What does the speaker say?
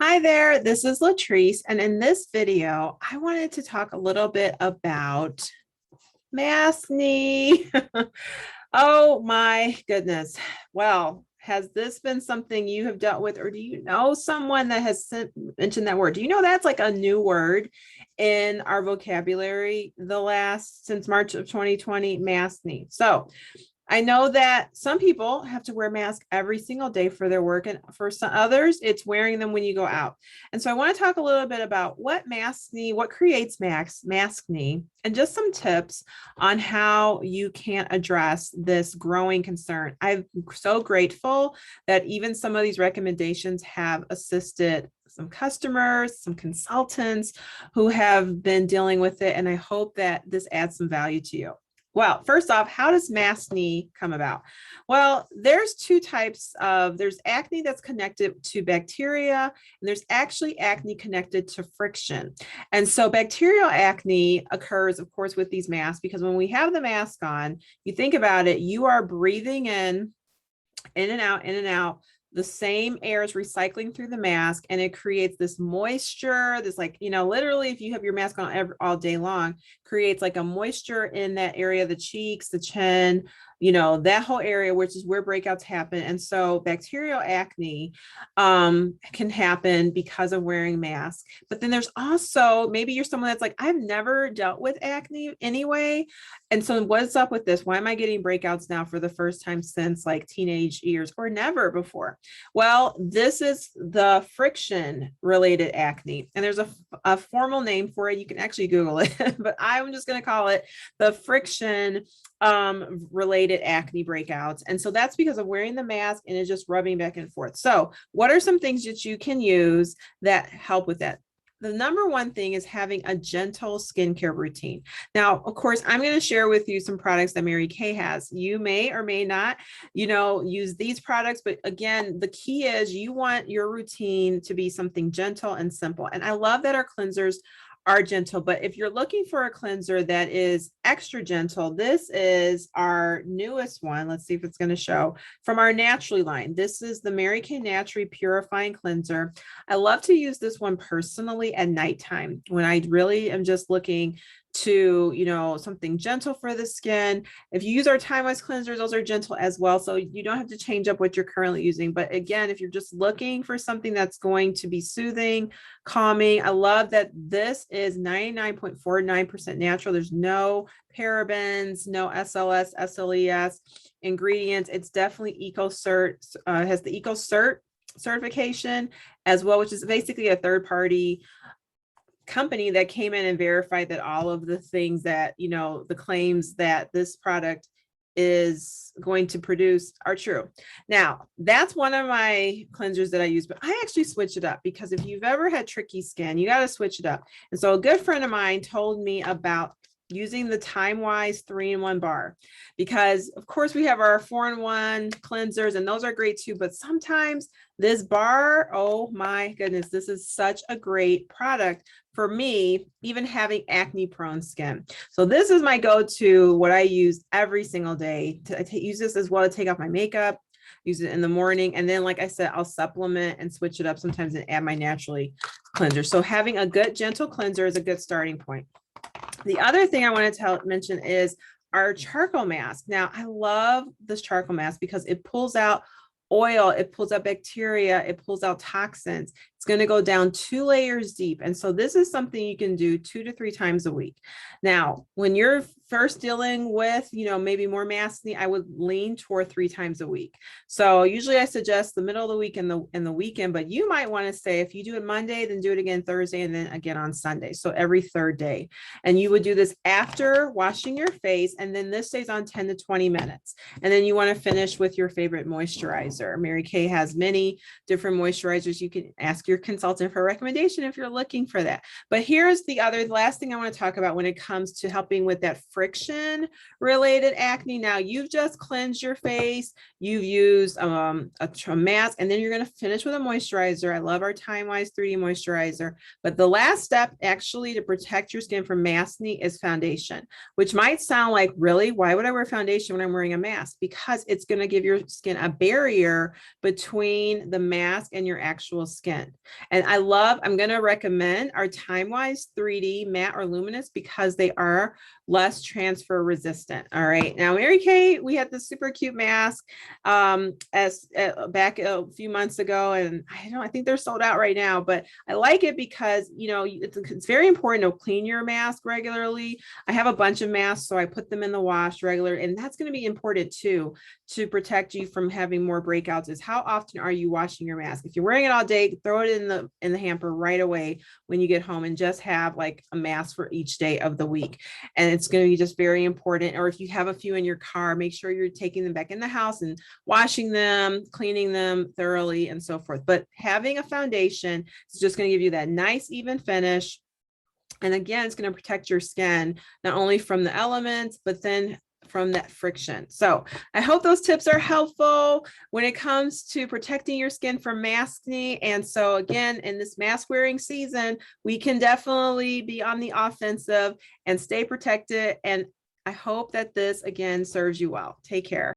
Hi there, this is Latrice, and in this video, I wanted to talk a little bit about Maskne. Oh my goodness. Well, has this been something you have dealt with, or do you know someone that has mentioned that word? Do you know that's like a new word in our vocabulary since March of 2020, Maskne? So I know that some people have to wear masks every single day for their work, and for some others, it's wearing them when you go out. And so I want to talk a little bit about what creates maskne, and just some tips on how you can address this growing concern. I'm so grateful that even some of these recommendations have assisted some customers, some consultants who have been dealing with it, and I hope that this adds some value to you. Well, first off, how does maskne come about? Well, there's there's acne that's connected to bacteria, and there's actually acne connected to friction. And so bacterial acne occurs, of course, with these masks, because when we have the mask on, you think about it, you are breathing in and out, in and out. The same air is recycling through the mask, and it creates this moisture, literally if you have your mask on all day long, creates like a moisture in that area, the cheeks, the chin, that whole area, which is where breakouts happen. And so bacterial acne can happen because of wearing masks. But then there's also, maybe you're someone that's like, I've never dealt with acne anyway. And so what's up with this? Why am I getting breakouts now for the first time since like teenage years, or never before? Well, this is the friction related acne. And there's a formal name for it. You can actually Google it, but I'm just going to call it the friction related acne breakouts. And so that's because of wearing the mask and it's just rubbing back and forth. So what are some things that you can use that help with that? The number one thing is having a gentle skincare routine. Now, of course, I'm going to share with you some products that Mary Kay has. You may or may not, use these products. But again, the key is you want your routine to be something gentle and simple. And I love that our cleansers are gentle, but if you're looking for a cleanser that is extra gentle, this is our newest one. Let's see if it's going to show from our Naturally line. This is the Mary Kay Naturally Purifying Cleanser. I love to use this one personally at nighttime when I really am just looking to, something gentle for the skin. If you use our time-wise cleansers, those are gentle as well. So you don't have to change up what you're currently using. But again, if you're just looking for something that's going to be soothing, calming, I love that this is 99.49% natural. There's no parabens, no SLS, SLES ingredients. It's definitely EcoCert, has the EcoCert certification as well, which is basically a third-party company that came in and verified that all of the things that, the claims that this product is going to produce are true. Now, that's one of my cleansers that I use, but I actually switch it up because if you've ever had tricky skin, you got to switch it up. And so a good friend of mine told me about using the Time-Wise 3-in-1 bar, because of course we have our 4-in-1 cleansers and those are great too, but sometimes this bar, oh my goodness, this is such a great product for me, even having acne prone skin. So this is my go-to, what I use every single day. I use this as well to take off my makeup, use it in the morning. And then, like I said, I'll supplement and switch it up sometimes and add my Naturally cleanser. So having a good gentle cleanser is a good starting point. The other thing I want to mention is our charcoal mask. Now, I love this charcoal mask because it pulls out oil, it pulls out bacteria, it pulls out toxins. It's going to go down 2 layers deep. And so this is something you can do 2 to 3 times a week. Now, when you're first dealing with, maybe more maskne, I would lean toward 3 times a week. So usually I suggest the middle of the week and the weekend, but you might want to say if you do it Monday, then do it again Thursday, and then again on Sunday. So every 3rd day. And you would do this after washing your face, and then this stays on 10 to 20 minutes. And then you want to finish with your favorite moisturizer. Mary Kay has many different moisturizers. You can ask your consultant for a recommendation if you're looking for that. But here's the last thing I want to talk about when it comes to helping with that friction related acne. Now you've just cleansed your face, you've used a mask, and then you're going to finish with a moisturizer. I love our Time Wise 3D moisturizer. But the last step actually to protect your skin from maskne is foundation, which might sound like, really, why would I wear foundation when I'm wearing a mask? Because it's going to give your skin a barrier between the mask and your actual skin. And I'm going to recommend our Time Wise 3D matte or luminous because they are less transfer resistant. All right. Now, Mary Kay, we had this super cute mask back a few months ago, and I think they're sold out right now, but I like it because, it's very important to clean your mask regularly. I have a bunch of masks, so I put them in the wash regular, and that's going to be important too, to protect you from having more breakouts. Is how often are you washing your mask? If you're wearing it all day, throw it in the hamper right away when you get home, and just have like a mask for each day of the week. And it's going to be just very important. Or if you have a few in your car, make sure you're taking them back in the house and washing them, cleaning them thoroughly, and so forth. But having a foundation is just going to give you that nice even finish. And again, it's going to protect your skin, not only from the elements, but then from that friction. So I hope those tips are helpful when it comes to protecting your skin from maskne. And so again, in this mask wearing season, we can definitely be on the offensive and stay protected. And I hope that this again serves you well. Take care.